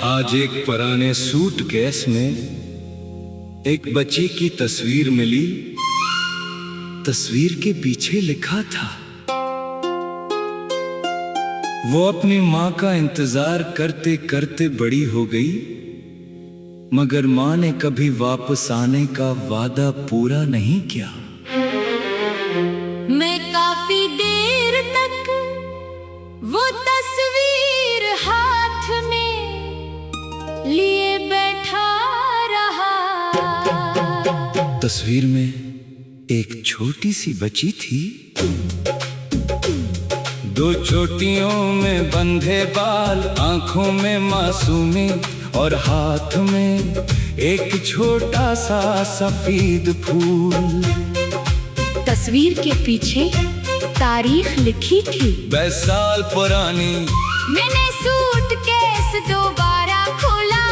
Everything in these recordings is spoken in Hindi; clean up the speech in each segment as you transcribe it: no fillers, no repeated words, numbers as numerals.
आज एक पुराने सूटकेस में एक बच्ची की तस्वीर मिली। तस्वीर के पीछे लिखा था, वो अपनी माँ का इंतजार करते करते बड़ी हो गई, मगर माँ ने कभी वापस आने का वादा पूरा नहीं किया। मैं काफी देर तक वो तस्वीर हाथ में लिए बैठा रहा। तस्वीर में एक छोटी सी बच्ची थी, दो चोटियों में बंधे बाल, आंखों में मासूमी और हाथ में एक छोटा सा सफेद फूल। तस्वीर के पीछे तारीख लिखी थी 20 साल पुरानी। मैंने सूटकेस दोबारा खोला,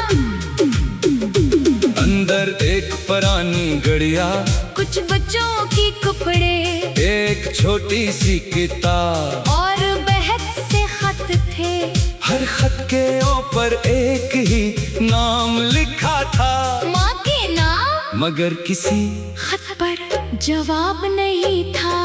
अंदर एक पुरानी गड़िया, कुछ बच्चों की कपड़े, एक छोटी सी किताब और बहत से खत थे। हर खत के ऊपर एक ही नाम लिखा था, माँ के नाम, मगर किसी खत पर जवाब नहीं था।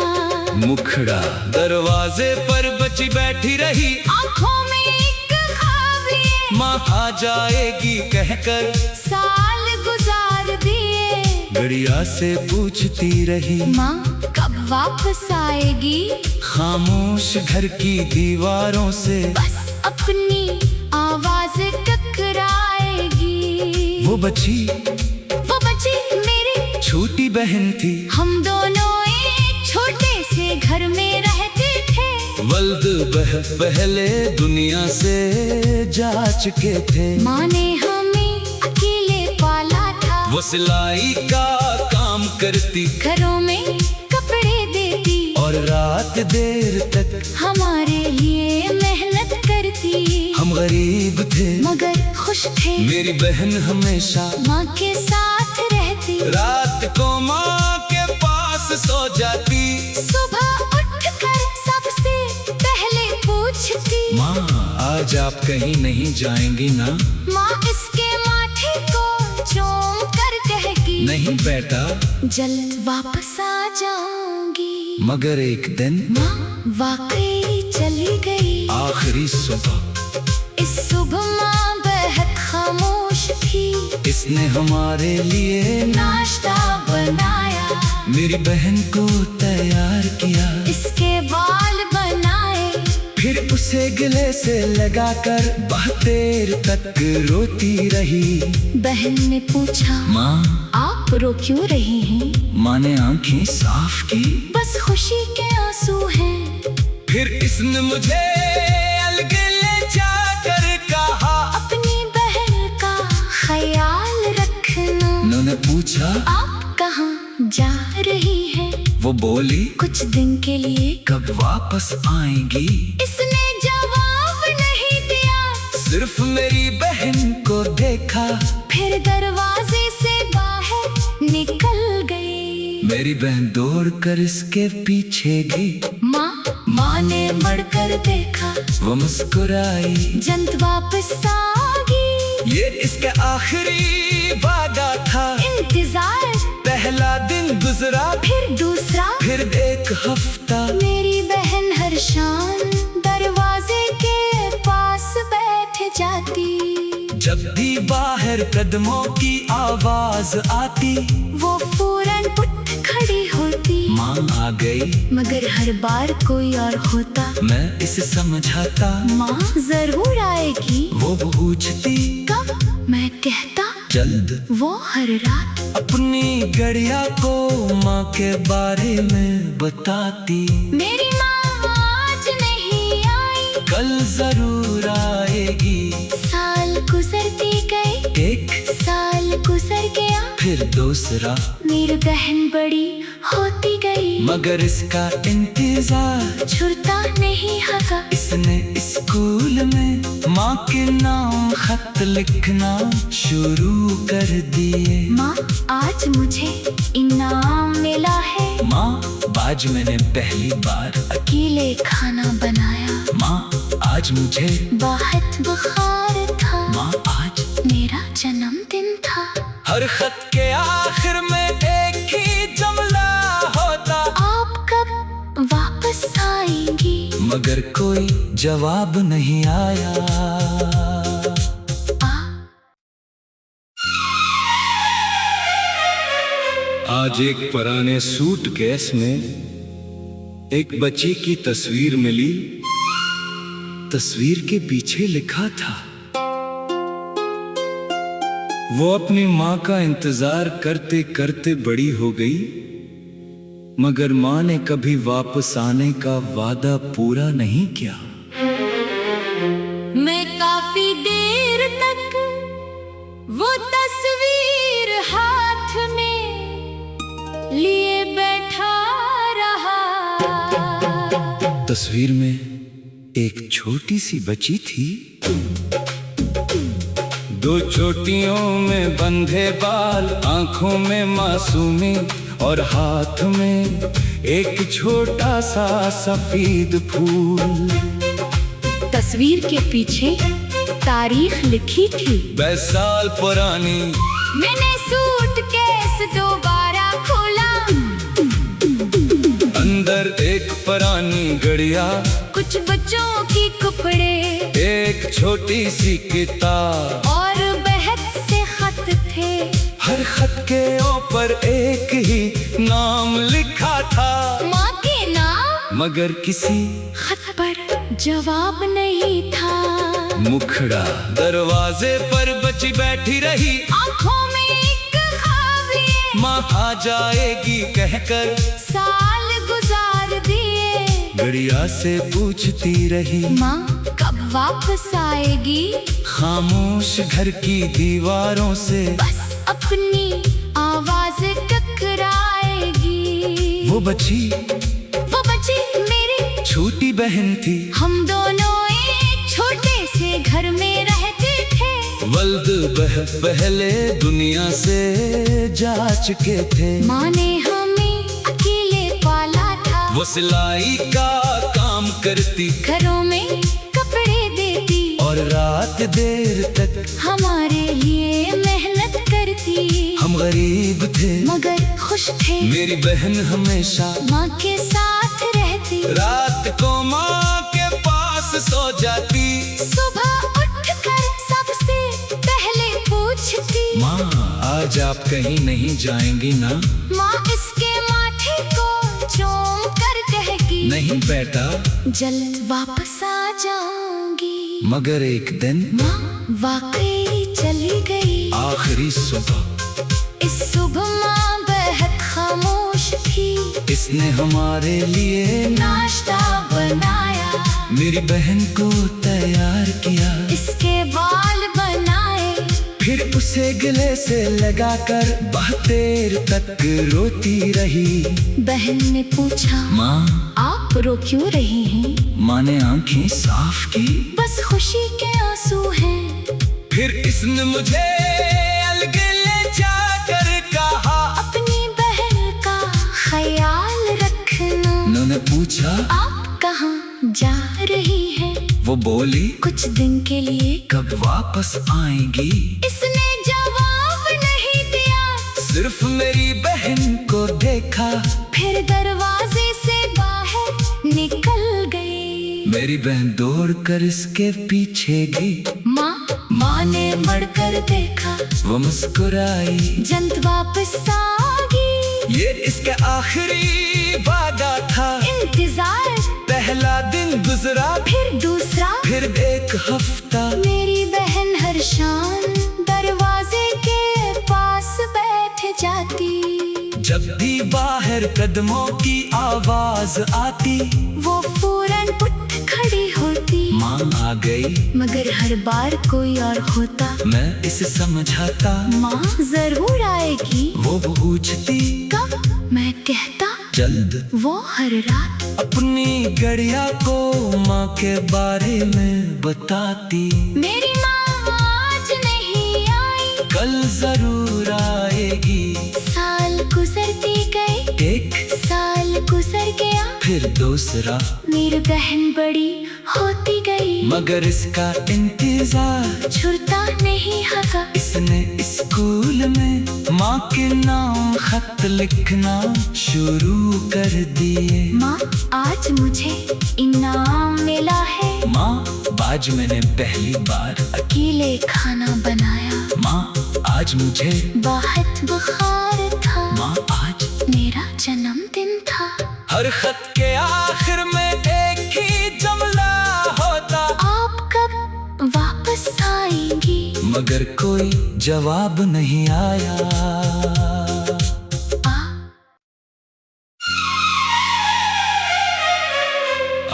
मुखड़ा दरवाजे पर बच्ची बैठी रही, आंखों में एक ख्वाब लिए, माँ आ जाएगी कहकर साल गुजार दिए। गड़िया से पूछती रही, माँ कब वापस आएगी? खामोश घर की दीवारों से बस अपनी आवाज टकराएगी। वो बच्ची मेरी छोटी बहन थी। हम दोनों एक छोटे से घर में रहते थे। वल्द पहले दुनिया से जा चुके थे। माँ ने हमें अकेले पाला था, वो सिलाई का काम करती, घरों में कपड़े देती और रात देर तक हमारे लिए मेहनत करती। हम गरीब थे मगर खुश थे, मेरी बहन हमेशा माँ के साथ रहती। रात को माँ के पास सो जाती, सुबह उठकर सबसे पहले पूछती, माँ आज आप कहीं नहीं जाएंगी ना? माँ इसके माथे को चूम कर कहेगी, नहीं बेटा, जल्द वापस आ जाऊंगी। मगर एक दिन माँ वाकई चली गई। आखिरी सुबह इस सुबह माँ बेहद खामोश थी। इसने हमारे लिए नाश्ता बनाया, मेरी बहन को तैयार किया, इसके बाल बनाए, फिर उसे गले से लगाकर बहुत देर तक रोती रही। बहन ने पूछा, माँ आप रो क्यों रही हैं? माँ ने आंखें साफ की, बस खुशी के आंसू हैं। फिर इसने मुझे अलग ले जाकर कहा, अपनी बहन का ख्याल रखना। उन्होंने पूछा, आप कहाँ जा रही हैं? वो बोली, कुछ दिन के लिए। कब वापस आएंगी? इसने जवाब नहीं दिया, सिर्फ मेरी बहन को देखा, फिर दरवाजे से बाहर निकल गई। मेरी बहन दौड़कर इसके पीछे गई। माँ ने मड़कर देखा, वो मुस्कुराई, जंत वापस आ गई। ये इसका आखिरी वादा था। इंतजार, पहला दिन गुजरा, फिर दूसरा, फिर एक हफ्ता। मेरी बहन हर शाम दरवाजे के पास बैठ जाती। जब भी बाहर कदमों की आवाज आती, वो फौरन उठ खड़ी होती। माँ आ गई, मगर हर बार कोई और होता। मैं इसे समझाता, माँ जरूर आएगी। वो पूछती, कब? मैं कहता, जल्द। वो हर रात अपनी गड़िया को माँ के बारे में बताती, मेरी माँ आज नहीं आई, कल जरूर आएगी। साल गुजरती गए, एक साल गुजर गया, फिर दूसरा, मेरी बहन बड़ी होती गई, मगर इसका इंतजार छुड़ता नहीं हका। इसने स्कूल में माँ के नाम खत लिखना शुरू कर दिए। माँ आज मुझे इनाम मिला है। माँ आज मैंने पहली बार अकेले खाना बनाया। माँ आज आज मुझे बहुत बुखार था। माँ आज मेरा जन्मदिन था। हर खत के आखिर में एक ही जुमला होता, आप कब वापस आएंगी? मगर कोई जवाब नहीं आया। आज एक पुराने सूटकेस में एक बच्ची की तस्वीर मिली। तस्वीर के पीछे लिखा था, वो अपनी माँ का इंतजार करते करते बड़ी हो गई, मगर माँ ने कभी वापस आने का वादा पूरा नहीं किया। मैं काफी देर तक वो तस्वीर हाथ में लिए बैठा रहा। तस्वीर में एक छोटी सी बच्ची थी, दो चोटियों में बंधे बाल, आंखों में मासूमी और हाथ में एक छोटा सा सफेद फूल। तस्वीर के पीछे तारीख लिखी थी, 20 साल पुरानी। मैंने सूटकेस दोबारा खोला, अंदर एक पुरानी घड़िया, कुछ बच्चों की कपड़े, एक छोटी सी किताब और बहत से खत थे। हर खत के ऊपर एक ही नाम लिखा था, माँ के नाम, मगर किसी खत पर जवाब नहीं था। मुखड़ा दरवाजे पर बची बैठी रही, आंखों में एक ख्वाब लिए, माँ आ जाएगी कहकर साल गुजार दिए। घड़िया से पूछती रही, माँ कब वापस आएगी? खामोश घर की दीवारों से बस अपनी आवाज टकराएगी। वो बच्ची मेरी छोटी बहन थी। हम दोनों एक छोटे से घर में रहते थे। वल्द पहले दुनिया से जा चुके थे। माँ ने हमें अकेले पाला था, वो सिलाई का काम करती, घरों में कपड़े देती और रात देर तक हमारे लिए मेहनत करती। हम गरीब थे मगर खुश थे, मेरी बहन हमेशा माँ के साथ रहती। रात को माँ के पास सो जाती, सुबह उठकर सबसे पहले पूछती, माँ आज आप कहीं नहीं जाएंगी ना? माँ इसके माथे को चूम कर कहेगी, नहीं बेटा, जल्द वापस आ जाऊंगी। मगर एक दिन माँ वाकई चली गई। आखिरी सुबह इस सुबह माँ बेहद खामोश थी, इसने हमारे लिए नाश्ता बनाया, मेरी बहन को तैयार किया, इसके बाल बनाए, फिर उसे गले से लगाकर बहुत देर तक रोती रही। बहन ने पूछा, माँ आप रो क्यों रही हैं? माँ ने आंखें साफ की, बस खुशी के आंसू हैं। फिर इसने मुझे अलग ले जाकर कहा, अपनी बहन का ख्याल रखना। उन्होंने पूछा, आप कहाँ जा रही हैं? वो बोली, कुछ दिन के लिए। कब वापस आएंगी? इसने जवाब नहीं दिया, सिर्फ मेरी बहन को देखा, फिर दरवाजे से बाहर निकल गई। मेरी बहन दौड़कर इसके पीछे गई। माँ ने बढ़कर देखा, वो मुस्कुराई, जंत वापस आ गई। ये इसका आखिरी वादा था। इंतजार, पहला दिन गुजरा, फिर दूसरा, फिर एक हफ्ता। मेरी बहन हर शाम दरवाजे के पास बैठ जाती। जब भी बाहर कदमों की आवाज आती, वो फौरन उठ खड़ी होती। माँ आ गई, मगर हर बार कोई और होता। मैं इसे समझाता, माँ जरूर आएगी। वो पूछती, कब? मैं कहता, जल्द। वो हर रात अपनी गड़िया को माँ के बारे में बताती। मेरी माँ आज नहीं आई, कल जरूर आएगी। साल गुजरते गए, एक साल गुजर गया, फिर दूसरा। मेरी बहन बड़ी होती गई। मगर इसका इंतजार छुड़ता नहीं हका। इसने स्कूल में माँ के नाम खत लिखना शुरू कर दिए। माँ आज मुझे इनाम मिला है। माँ आज मैंने पहली बार अकेले खाना बनाया। माँ आज मुझे बहुत बुखार था। माँ आज मेरा जन्मदिन था। हर खत के आखिर में एक ही जुमला होता, आप कब वापस आएंगी? मगर कोई जवाब नहीं आया।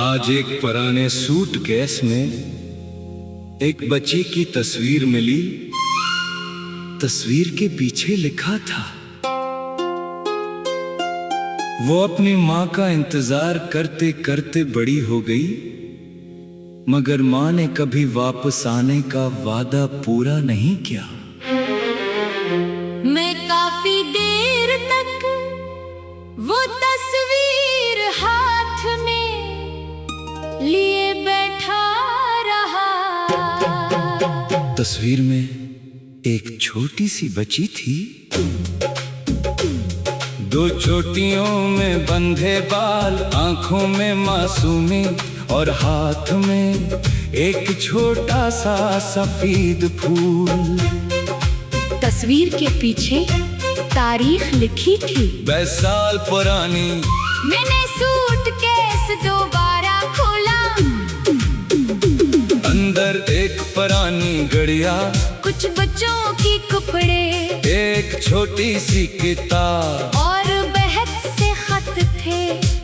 आज एक पुराने सूटकेस में एक बच्ची की तस्वीर मिली। तस्वीर के पीछे लिखा था, वो अपनी माँ का इंतजार करते करते बड़ी हो गई, मगर माँ ने कभी वापस आने का वादा पूरा नहीं किया। मैं काफी देर तक वो तस्वीर हाथ में लिए बैठा रहा। तस्वीर में एक छोटी सी बच्ची थी, दो चोटियों में बंधे बाल, आंखों में मासूमी और हाथ में एक छोटा सा सफेद फूल। तस्वीर के पीछे तारीख लिखी थी 20 साल पुरानी। मैंने सूटकेस दोबारा खोला। अंदर एक पुरानी घड़िया, कुछ बच्चों की कपड़े, एक छोटी सी किताब और बहत से खत थे।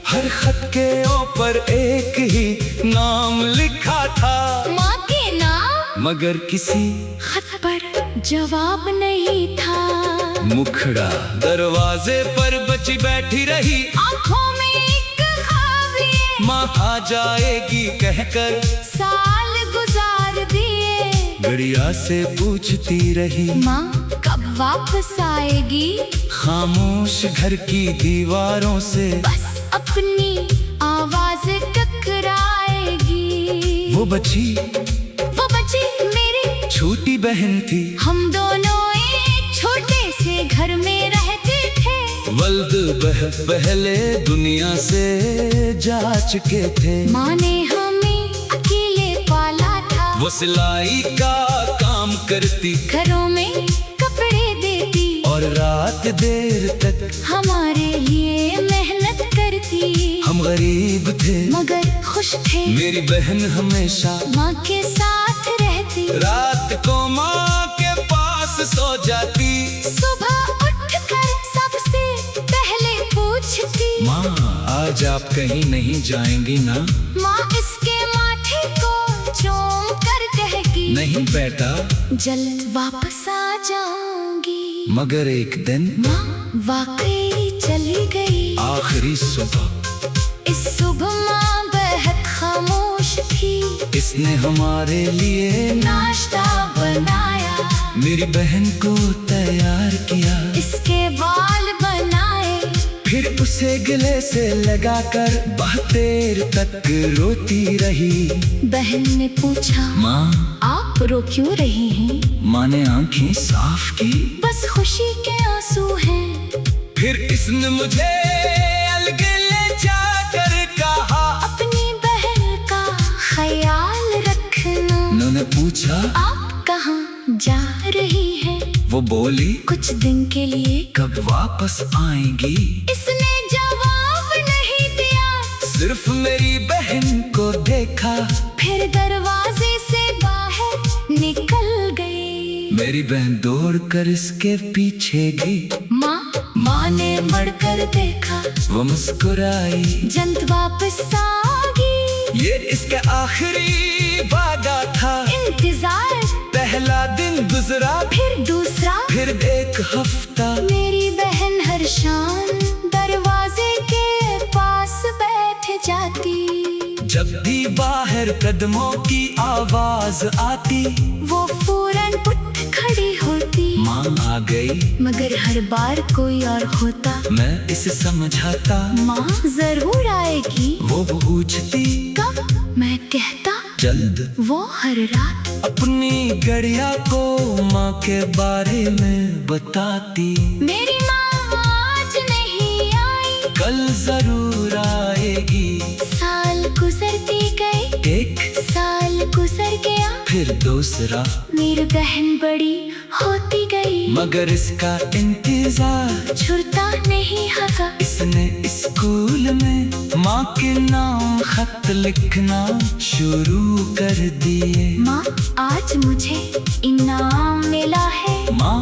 हर खत के ऊपर एक ही नाम लिखा था, माँ के नाम, मगर किसी खत पर जवाब नहीं था। मुखड़ा दरवाजे पर बच्ची बैठी रही, आंखों में एक ख्वाब लिए, माँ आ जाएगी कहकर साल गुजार दिए। घड़िया से पूछती रही, माँ कब वापस आएगी? खामोश घर की दीवारों से बस अपनी आवाज टकराएगी। वो बच्ची मेरी छोटी बहन थी। हम दोनों एक छोटे से घर में रहते थे। वल्द पहले दुनिया से जा चुके थे। माँ ने हमें अकेले पाला था। वो सिलाई का काम करती, घरों में कपड़े देती और रात देर तक हमारे लिए मेहनत करती। हम गरीब थे मगर खुश थे। मेरी बहन हमेशा माँ के साथ रहती। रात को माँ के पास सो जाती। सुबह उठकर सबसे पहले पूछती, माँ आज आप कहीं नहीं जाएंगी ना? माँ इसके माथे को चूम कर कहेगी, नहीं बेटा, जल्द वापस आ जाऊंगी। मगर एक दिन माँ वाकई चली गई। आखिरी सुबह, इस सुबह माँ बेहद खामोश थी। इसने हमारे लिए नाश्ता बनाया, मेरी बहन को तैयार किया, इसके बाल बनाए, फिर उसे गले से लगाकर बहुत देर तक रोती रही। बहन ने पूछा, माँ आप रो क्यों रही हैं? माँ ने आंखें साफ की, बस खुशी के आंसू हैं। फिर इसने मुझे अलग ले जाकर कहा, अपनी बहन का ख्याल रखना। उन्होंने पूछा, आप कहाँ जा रही हैं? वो बोली, कुछ दिन के लिए। कब वापस आएंगी? इसने जवाब नहीं दिया, सिर्फ मेरी बहन को देखा, फिर दरवाजे से बाहर निकल गई। मेरी बहन दौड़कर इसके पीछे गई। माँ ने मड़कर देखा, वो मुस्कुराई, जल्द वापस आगी। ये इसका आखिरी वादा था। इंतजार, पहला दिन गुजरा, फिर दूसरा, फिर एक हफ्ता। मेरी बहन हर शाम दरवाजे के पास बैठ जाती। जब भी बाहर कदमों की आवाज आती, वो फौरन उठ खड़ी होती। माँ आ गई, मगर हर बार कोई और होता। मैं इसे समझाता, माँ जरूर आएगी। वो पूछती, कब? मैं कहता, जल्द वो हर रात अपनी गड़िया को माँ के बारे में बताती। मेरी माँ आज नहीं आई, कल जरूर आएगी। साल गुजरते गए, एक साल गुजर गया, फिर दूसरा, मेरी बहन बड़ी होती गई, मगर इसका इंतजार छुड़ता नहीं हका। इसने स्कूल में माँ के नाम खत लिखना शुरू कर दिए। माँ आज मुझे इनाम मिला है, माँ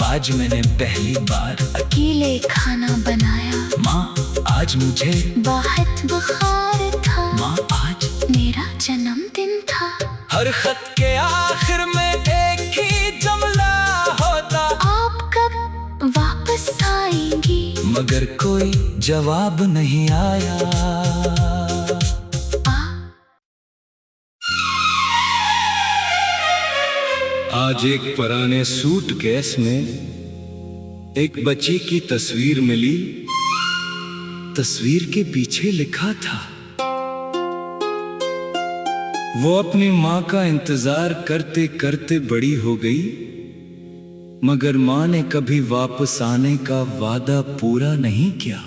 आज मैंने पहली बार अकेले खाना बनाया, माँ आज मुझे बहुत बुखार था, माँ आज मेरा जन्मदिन था। हर खत के आखिर में एक ही जुमला होता, आप कब वापस आएंगी? मगर कोई जवाब नहीं आया। आज एक पुराने सूटकेस में एक बच्ची की तस्वीर मिली। तस्वीर के पीछे लिखा था, वो अपनी माँ का इंतजार करते करते बड़ी हो गई, मगर माँ ने कभी वापस आने का वादा पूरा नहीं किया।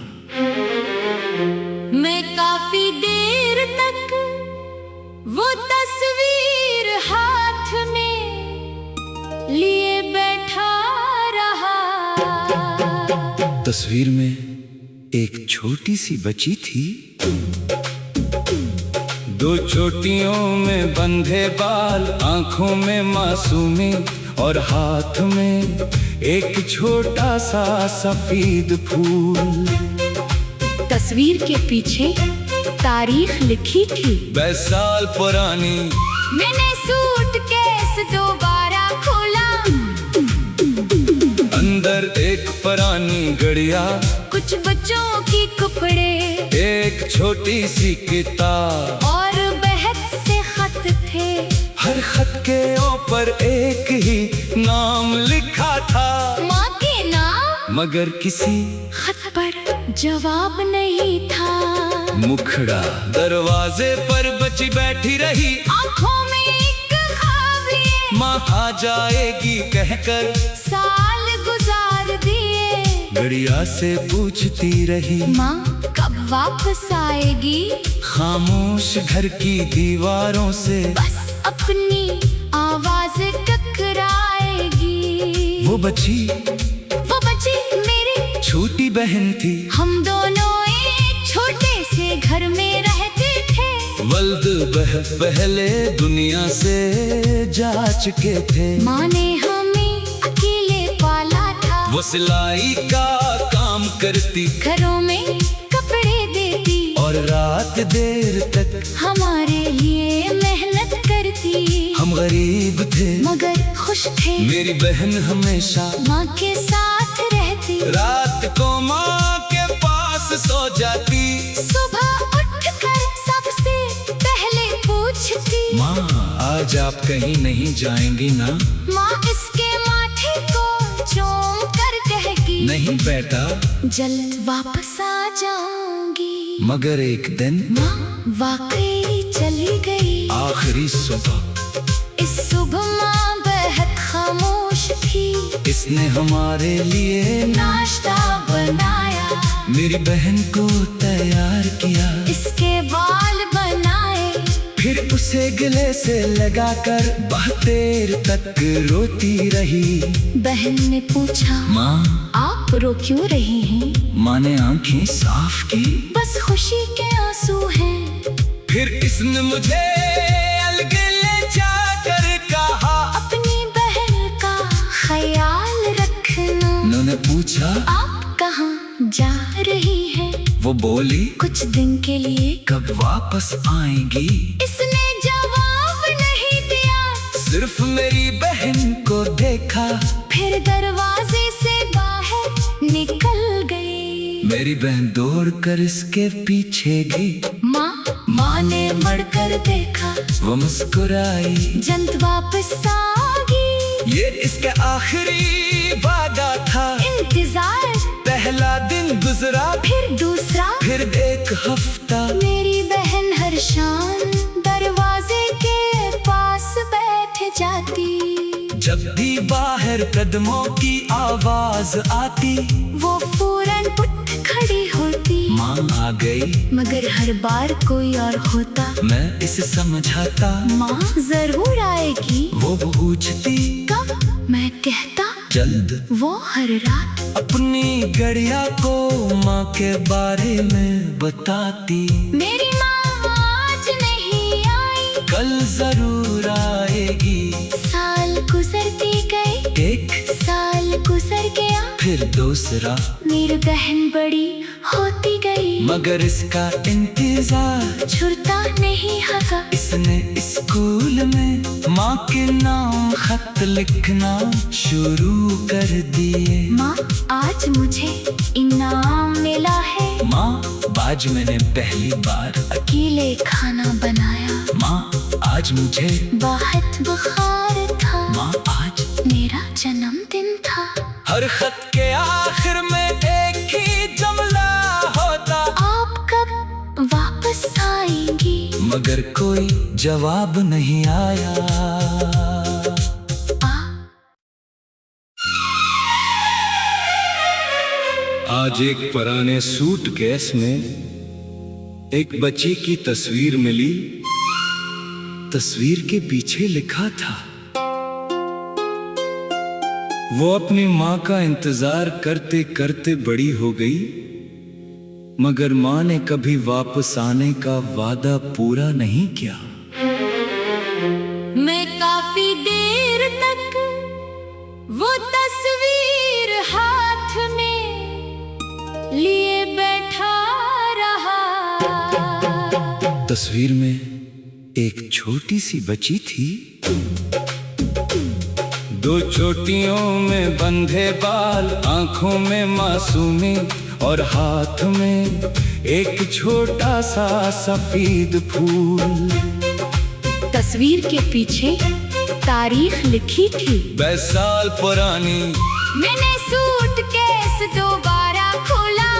मैं काफी देर तक वो तस्वीर हाथ में लिए बैठा रहा। तस्वीर में एक छोटी सी बच्ची थी, दो चोटियों में बंधे बाल, आंखों में मासूमी और हाथ में एक छोटा सा सफेद फूल। तस्वीर के पीछे तारीख लिखी थी, 20 साल पुरानी। मैंने सूटकेस दोबारा खोला, अंदर एक पुरानी गड़िया, कुछ बच्चों की कपड़े, एक छोटी सी किताब और बहत से खत थे। हर खत के ऊपर एक ही नाम लिखा था, माँ के नाम, मगर किसी खत पर जवाब नहीं था। मुखड़ा दरवाजे पर बची बैठी रही, आंखों में एक ख्वाब लिए, माँ आ जाएगी कहकर साल गुजार दिए। गड़िया से पूछती रही, माँ कब वापस आएगी? खामोश घर की दीवारों से बस अपनी आवाज टकराएगी। वो बच्ची मेरी छोटी बहन थी। हम दोनों एक छोटे से घर में रहते थे, वल्द पहले दुनिया से जा चुके थे। माँ ने हमें अकेले पाला था, वो सिलाई का काम करती, घरों में कपड़े देती और रात देर तक हमारे लिए मेहनत करती। हम गरीब थे मगर खुश थे, मेरी बहन हमेशा माँ के साथ रहती। रात को माँ के पास सो जाती, सुबह उठकर सबसे पहले पूछती, माँ आज आप कहीं नहीं जाएंगी ना? माँ इसके माथे को चूम कर कहेगी, नहीं बेटा, जल्द वापस आ जाऊंगी। मगर एक दिन माँ वाकई चली गई। आखिरी सुबह, इस सुबह माँ बेहद खामोश थी, इसने हमारे लिए नाश्ता बनाया, मेरी बहन को तैयार किया, इसके बाल बनाए, फिर उसे गले से लगाकर बहुत देर तक रोती रही। बहन ने पूछा, माँ आप रो क्यों रही हैं? माँ ने आंखें साफ की, बस खुशी के आंसू हैं। फिर इसने मुझे अलग ले जाकर कहा, अपनी बहन का ख्याल रखना। उन्होंने पूछा, आप कहाँ जा रही हैं? वो बोली, कुछ दिन के लिए। कब वापस आएंगी? इसने जवाब नहीं दिया, सिर्फ मेरी बहन को देखा, फिर दरवाजे से बाहर निकल गई। मेरी बहन दौड़कर इसके पीछे गई। माँ ने मड़कर देखा, वो मुस्कुराई, जंत वापस आ गई। ये इसके आखिरी वादा था। इंतजार, पहला दिन गुजरा, फिर दूसरा, फिर एक हफ्ता। मेरी बहन हर शाम दरवाजे के कदमों की आवाज आती, वो फौरन उठ खड़ी होती। माँ आ गई मगर हर बार कोई और होता। मैं इसे समझाता, माँ जरूर आएगी। वो पूछती कब? मैं कहता जल्द। वो हर रात अपनी गड़िया को माँ के बारे में बताती, मेरी माँ आज नहीं आई, कल जरूर आएगी। साल गुजरती गए, एक साल गुजर गया, फिर दूसरा, मेरी बहन बड़ी होती गई। मगर इसका इंतजार छुड़ता नहीं हका। इसने स्कूल में माँ के नाम खत लिखना शुरू कर दिए। माँ आज मुझे इनाम मिला है। माँ आज मैंने पहली बार अकेले खाना बनाया। माँ आज मुझे बहुत बुखार था। माँ आज मेरा जन्मदिन था। हर खत के आखिर में एक ही जुमला होता, आप कब वापस आएंगी? मगर कोई जवाब नहीं आया। आज एक पुराने सूटकेस में एक बच्ची की तस्वीर मिली। तस्वीर के पीछे लिखा था, वो अपनी माँ का इंतजार करते करते बड़ी हो गई, मगर माँ ने कभी वापस आने का वादा पूरा नहीं किया। मैं काफी देर तक वो तस्वीर हाथ में लिए बैठा रहा। तस्वीर में एक छोटी सी बच्ची थी, दो चोटियों में बंधे बाल, आंखों में मासूमी और हाथ में एक छोटा सा सफेद फूल। तस्वीर के पीछे तारीख लिखी थी, 20 साल पुरानी। मैंने सूटकेस दोबारा खोला,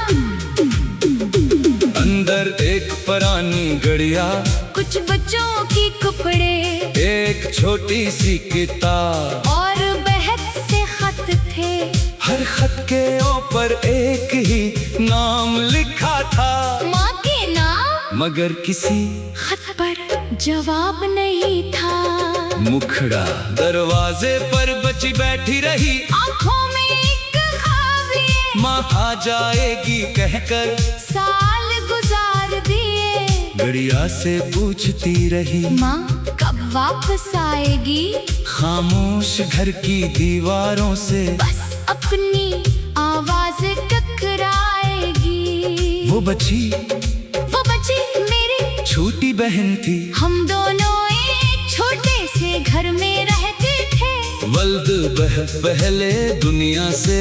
अंदर एक पुरानी गड़िया, कुछ बच्चों की कपड़े, एक छोटी सी किताब और बहुत से खत थे। हर खत के ऊपर एक ही नाम लिखा था, माँ के नाम, मगर किसी खत पर जवाब नहीं था। मुखड़ा दरवाजे पर बची बैठी रही, आंखों में एक ख्वाब लिए, माँ आ जाएगी कहकर साल गुजार दिए। गड़िया से पूछती रही, माँ कब वापस आएगी? खामोश घर की दीवारों से बस अपनी आवाज टकराएगी। वो बच्ची मेरी छोटी बहन थी। हम दोनों एक छोटे से घर में रहते थे। वल्द पहले दुनिया से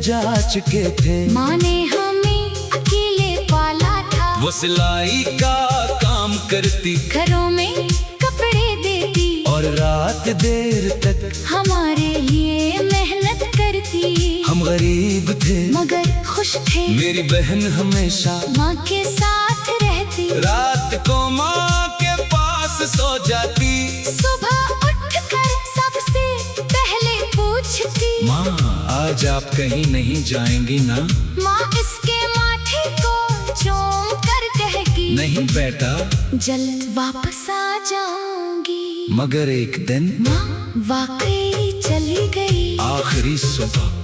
जा चुके थे। माँ ने हमें अकेले पाला था, वो सिलाई का काम करती, घरों में कपड़े देती और रात देर तक हमारे लिए मेहनत करती। हम गरीब थे मगर खुश थे, मेरी बहन हमेशा माँ के साथ रहती। रात को माँ के पास सो जाती, सुबह उठकर सबसे पहले पूछती, माँ आज आप कहीं नहीं जाएंगी ना? माँ इसके माथे को चूम कर कहती, नहीं बेटा, जल्द वापस आ जाऊंगी। मगर एक दिन माँ वाकई चली गई। आखिरी सुबह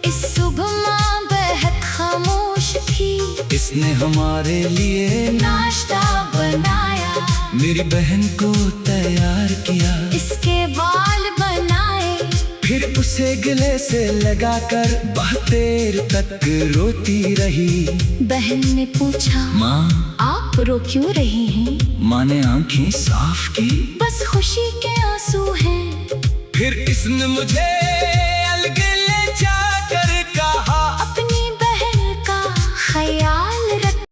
इस सुबह माँ बेहद खामोश थी। इसने हमारे लिए नाश्ता बनाया, मेरी बहन को तैयार किया, इसके बाल बनाए, फिर उसे गले से लगाकर बहुत देर तक रोती रही। बहन ने पूछा, माँ आप रो क्यों रही हैं? माँ ने आंखें साफ की, बस खुशी के आंसू हैं। फिर इसने मुझे